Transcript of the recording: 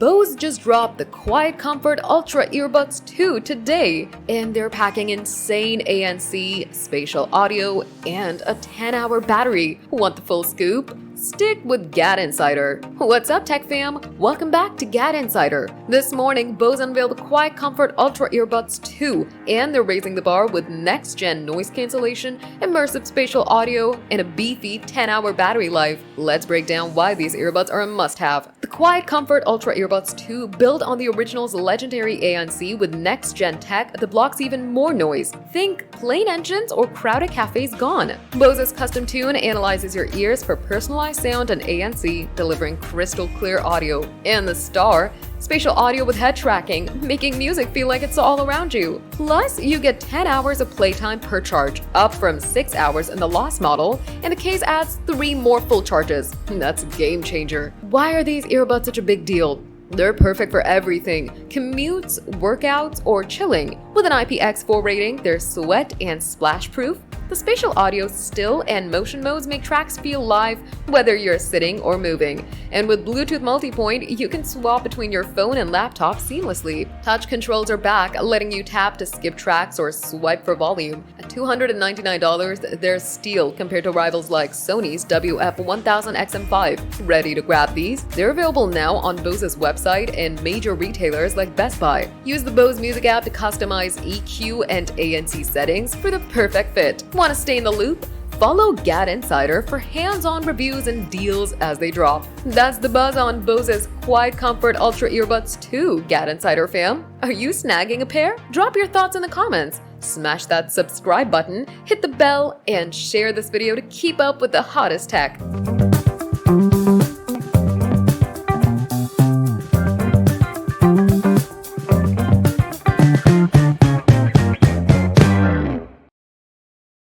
Bose just dropped the QuietComfort Ultra Earbuds 2 today, and they're packing insane ANC, spatial audio, and a 10-hour battery. Want the full scoop? Stick with GadInsider. What's up, tech fam? Welcome back to GadInsider. This morning, Bose unveiled the QuietComfort Ultra Earbuds 2, and they're raising the bar with next-gen noise cancellation, immersive spatial audio, and a beefy 10-hour battery life. Let's break down why these earbuds are a must-have. The QuietComfort Ultra Earbuds 2 build on the original's legendary ANC with next-gen tech that blocks even more noise. Think plain engines or crowded cafes gone. Bose's custom tune analyzes your ears for personalized sound and ANC, delivering crystal clear audio. And the star, spatial audio with head tracking, making music feel like it's all around you. Plus, you get 10 hours of playtime per charge, up from 6 hours in the Lost model, and the case adds 3 more full charges. That's a game changer. Why are these earbuds such a big deal? They're perfect for everything: commutes, workouts, or chilling. With an IPX4 rating, they're sweat and splash proof. The spatial audio, still, and motion modes make tracks feel live whether you're sitting or moving. And with Bluetooth multipoint, you can swap between your phone and laptop seamlessly. Touch controls are back, letting you tap to skip tracks or swipe for volume. At $299, they're steal compared to rivals like Sony's WF-1000XM5. Ready to grab these? They're available now on Bose's website and major retailers like Best Buy. Use the Bose Music app to customize EQ and ANC settings for the perfect fit. Want to stay in the loop? Follow GadInsider for hands-on reviews and deals as they drop. That's the buzz on Bose's QuietComfort Ultra Earbuds 2, GadInsider fam. Are you snagging a pair? Drop your thoughts in the comments. Smash that subscribe button, hit the bell, and share this video to keep up with the hottest tech.